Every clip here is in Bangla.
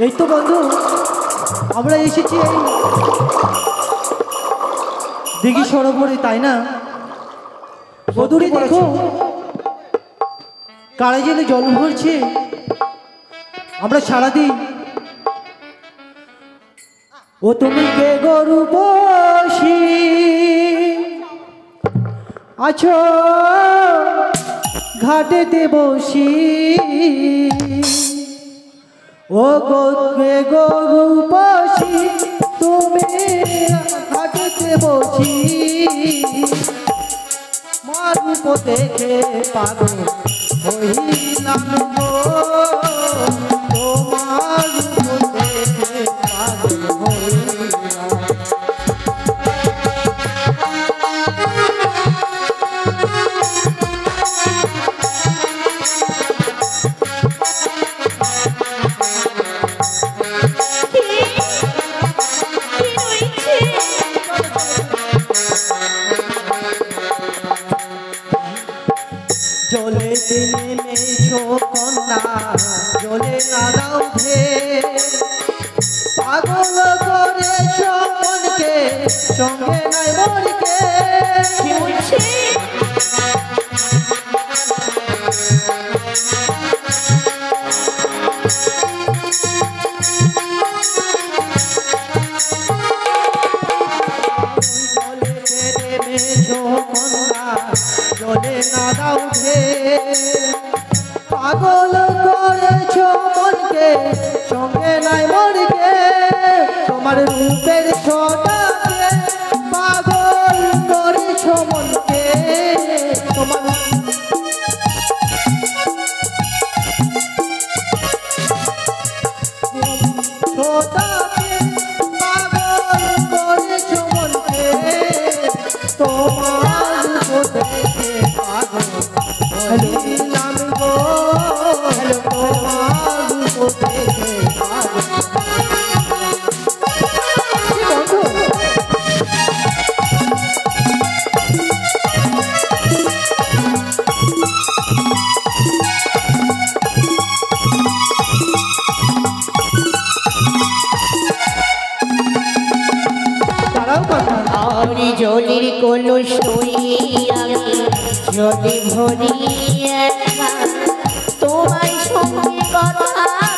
এই তো বন্ধু আমরা এসেছি এই দিঘি সরোবরে, তাই না? বধুরে দেখো কারা যেন জল ভরছে। আমরা সারাদিন ও তুমি কে গরু বসি আছো ঘাটেতে বসি, ও গে গরু বসি তুমি ঘাটেতে বসি, মারূপ দেখে পাগল হইলাম গো, তোমার রূপ দেখে পাগল হইলাম। জলে দিনে মেছো কন্যা জলে নাড়াও ধে, পাগল করেছ মনকে সঙ্গে নাই মনকে। জলে নাড়াও ধে, পাগল করেছ মনকে সঙ্গে নাই মনকে, তোমার রূপের ছটাকে পাগল করেছ মনকে, তোমার ছটাকে পাগল করেছ মনকে, তোমার দেখে পাগল হইলাম গো, তোমার রূপ দেখে পাগল। জলির কলস জলে ভরিয়া তোমার সঙ্গে কথা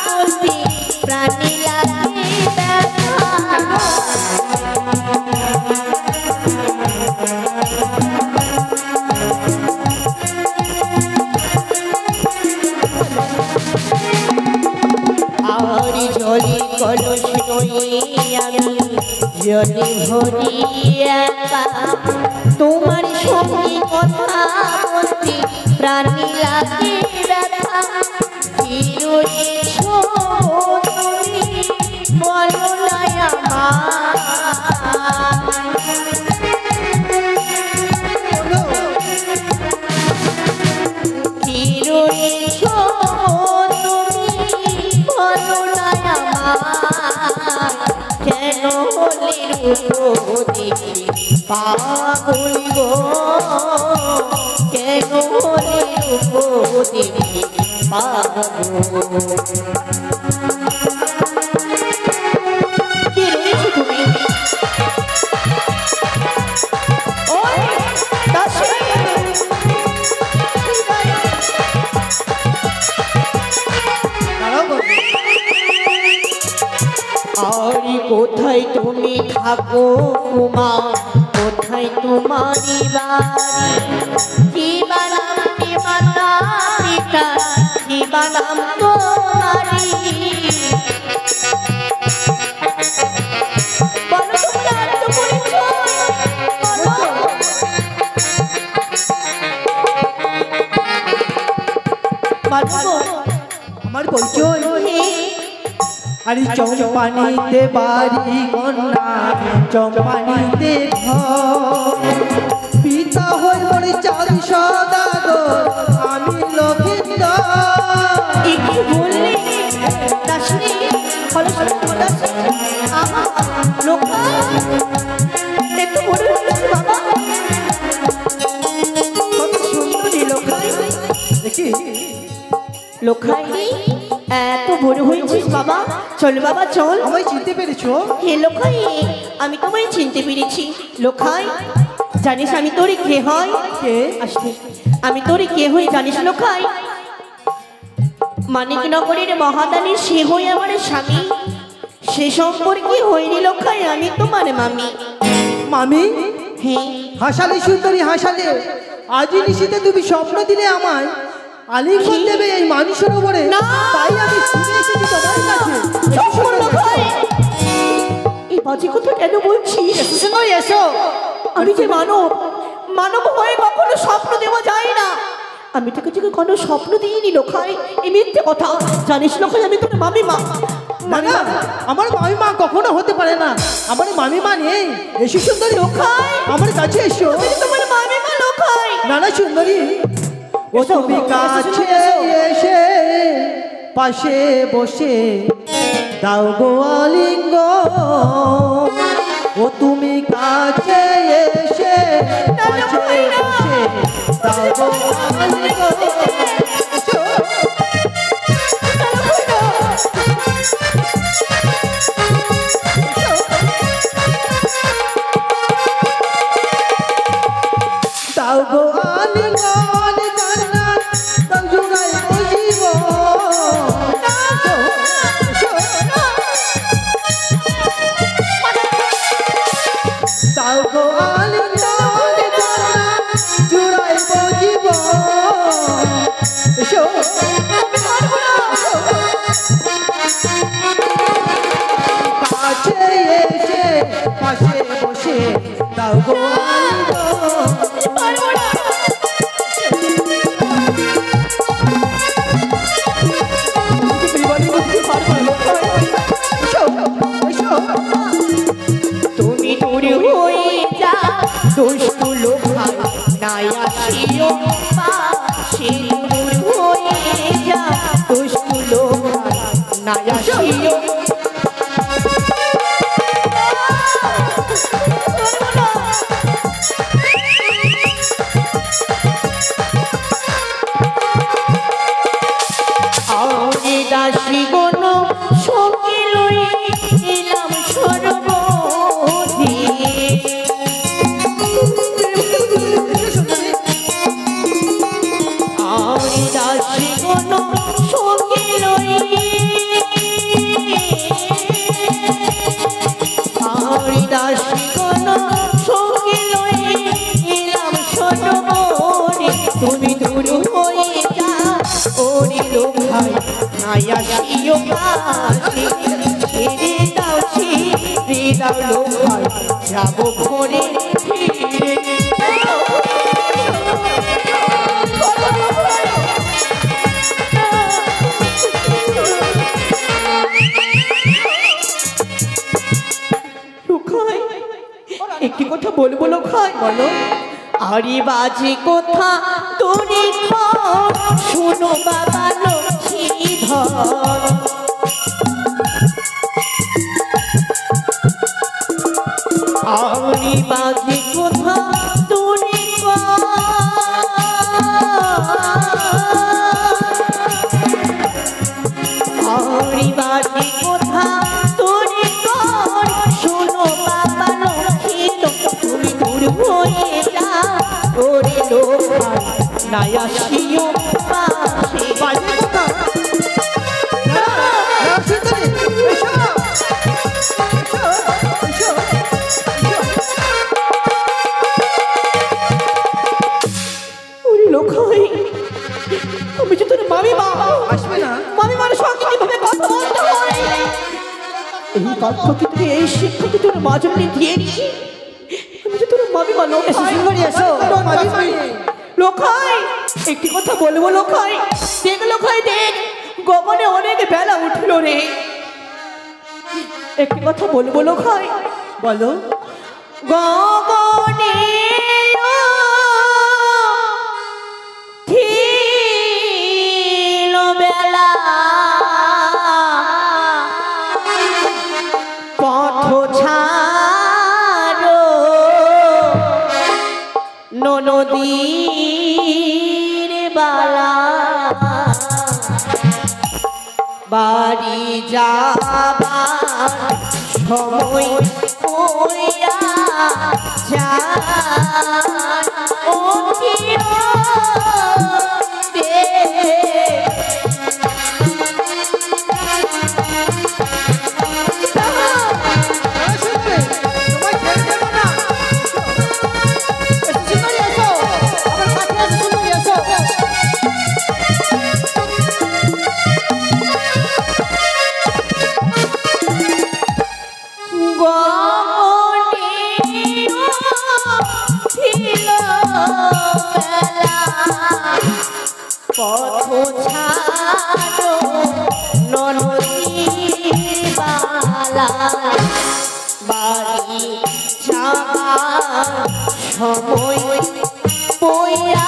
বলতে প্রাণী লাগে আর জলি কলস জলে ভরিয়া তোমার সঙ্গে কথা বলতে প্রাণী লাগে ব্যথা, বলো না আমার কেন হলে দেখি পাগল গো, কেন হলে দেখি পাগল। কি রয়েছে তুমি আরে কোথায় তুমি থাকো মা, কোথায় তোমারি বাড়ি, কি বানাম কি মাতা পিতা, কি বানাম তোমারি, বলো তোমরা আত্মপরিচয় বলো। আমার পরিচয় আরে চম্পানিতে বাড়ি কন্যা চম্পানিতে ঘর, পিতা হই মরে চাঁদ সদাগর আমি লক্ষিন্দর। কি বললি দাসী হলো আমার লোকা একটু বলে বাবা, কত সুন্দরী লোকাই দেখি লোখাই এত বড় হয়েছিস বাবা, চল বাবা চল। আমায় চিনতে পেরেছো? হে লোখাই, আমি তোমায় চিনতে পেরেছি। লোখাই, জানিস আমি তোর কে হয়? কে? আসলে আমি তোর কে হই জানিস লোখাই? মানিকনগরের মহাদানী সে হই আমার স্বামী, সে সম্পর্কে হইনি লোখাই আমি তোমার মামি। মামি? হ্যাঁ। হাসালে সুন্দরী হাসালে, আজই নিশীতে তুমি স্বপ্ন দিলে আমায় আলিঙ্গন দেবে এই মানুষের উপরে, না। তাই আমি ছুটে এসেছি তোমার কাছে। চুপ কর লোখাই, এই বাজে কথা কেন বলছিস? এসো। আমি যে মানব, মানব হয়ে কখনো স্বপ্ন দেওয়া যায় না। আমি তোকে যে কোনো স্বপ্ন দিইনি লোখাই, এই মিথ্যে কথা। জানিস লোখাই আমি তোর মামি মা। না না, আমার মামি মা কখনো হতে পারে না, আমার মামি মা নেই। এসো সুন্দরী, লোখাই, আমার কাছে এসো। আমি যে তোমার মামি মা লোখাই। না না সুন্দরী, ও তুমি কাছে এসে পাশে বসে দাও গো আলিঙ্গন। ও তুমি কাছে এসে পাশে বসে দাও গো আলিঙ্গন। দাও গো আলিঙ্গন জান্নাত দাও জুড়াই ও জীবন। দাও গো আলিঙ্গন জান্নাত জুড়াই ও জীবন। এসো কাছে এসে পাশে বসে দাও গো আলিঙ্গন। তুমি দূরে হয়ে যা দুষ্ট লোখাই, নাই আসিও পাশে। দূর হয়ে যা দুষ্ট লোখাই, নাই আসিও। আরে দাসী গণ সঙ্গে লই এলাম সর্বধি। আরে দাসী গণ সঙ্গে লই, আরে দাসী গণ সঙ্গে লই এলাম সর্বধি। তুমি দূর হয়ে যা ওরে লোখাই, নাই আসিও পাশে। ছেড়ে দাও ছেড়ে দাও লোখাই, যাবো ঘরে ফিরে। লোখাই, একটি কথা বলবো লোখাই? বলো। আরে বাজে কথা তোরে কর, শোনো বাবা লক্ষ্মীধর। আরে বাজে কথা তোরে কর, আরে বাজে কথা তোরে কর, শোনো বাবা লক্ষ্মীধর। তুমি দূর হয়ে যা ওরে লোখাই, নাই আসিও পাশে। বাজে কথা না, না সুন্দরী, এসো এসো ওরে লোখাই, আমি যে তোর মামি মা। আসবে না? মামি মার সঙ্গে কিভাবে কথা বলতে হয়, এই তথ্য কি তুই, এই শিক্ষা কি তোর মা জন্য দিয়ে নি? আমি যে তোর মামি মা লোখাই। এসো মামি মামি। লোখাই, একটি কথা বলবো লোখাই? দেখ লোখাই দেখ, গগনে অনেক বেলা উঠলো রে। একটি কথা বলবো লোখাই? বলো। গগনে ঠিলো বেলা, পথ ছাড়ো নদীর বালা। বাড়ি যাবার সময় হইয়া যায় ও পথ ছাড়ো নদীবালা বাড়ি যাবার সময় পইয়া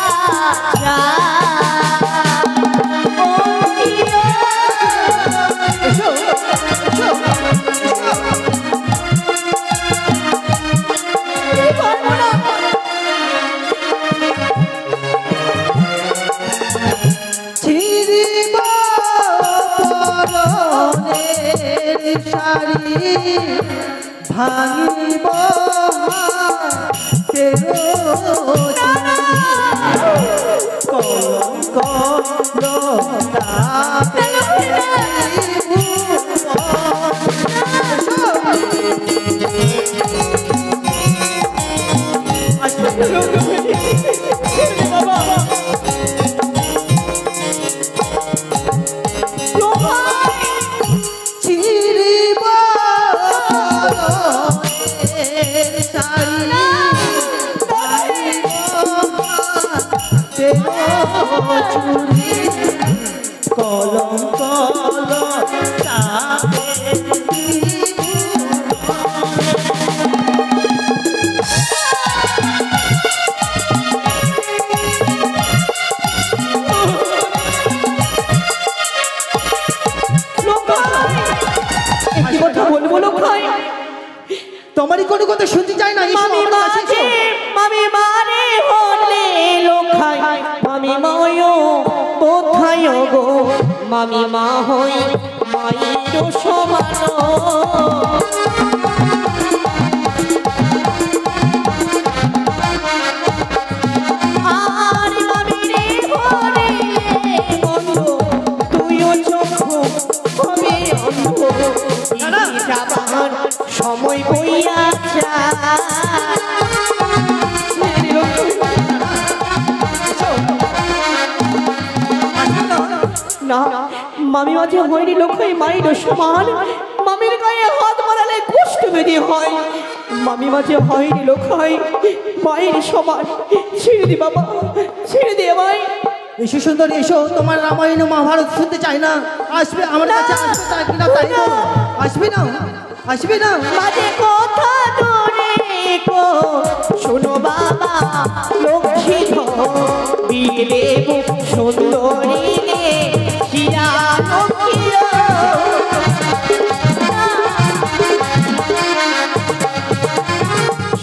শাড়ি ভাঙিব কলঙ্ক কলঙ্ক কথা বলবো লোক ভাই তোমারই কোনো কথা শুনতে চাই না মামি মারে হলে লোখাই মামি মায়ো কোথায় গো মামি মা হই মায়ের সমান আর মামি রে হলে বন্ধ তুইও চক্ষু হবে অন্ধ যাবার সময় বইয়া না মামি মাঝে হয়নি লোক হয়ে মায়ের সমান মামির গায়ে হাত মারালে কষ্ট বেঁধে হয় মামি মাঝে হয়নি লোক হয় মায়ের সমান ছেড়ে দি বাবা ছেড়ে দে ভাই এসো সুন্দর এসো তোমার রামায়ণ মহাভারত শুনতে চাই না আসবে আমার কাছে আসবে তাই কিনা তাই বলো আসবে না আসবে না মাঝে কথা দূরে কো শোনো বাবা লক্ষ্মী বিলে সুন্দরী শিরা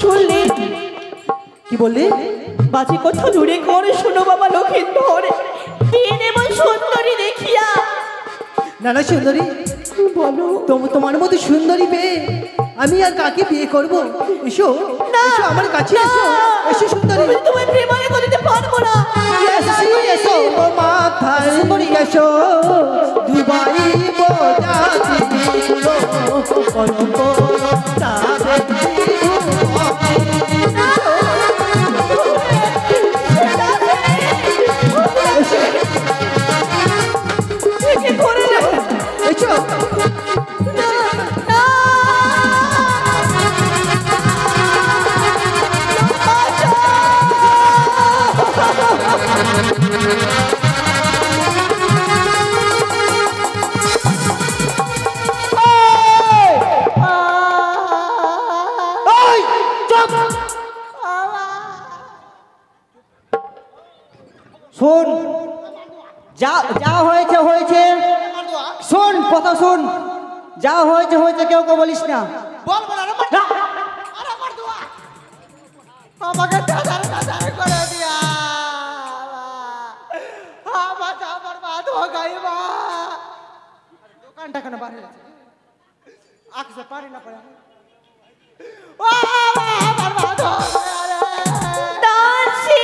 শুনলে কি বললি বাজে কথা দূরে করে শোনো বাবা লক্ষ্মীধর বিয়ে নেব সুন্দরী দেখিয়া না সুন্দরী বলো তোমার মতো সুন্দরী পেয়ে আমি আর কাকে বিয়ে করব এসো এসো আমার কাছে এসো এসো সুন্দরী তুমি প্রেমে করতে পারবো না এসো ও মাথায় সুন্দরী এসো দুবাই বোঝাতি কলঙ্ক শোন যা যা হয়েছে হয়েছে শোন কথা শোন যা হয়েছে হয়েছে কেউ কেউ বলিস না আমাকে করে দিয়া আমার মা তো গাইবা কানটা কেন বার হয়েছে আঁকতে পারি না পারে ও আমার মা ধরে দাসী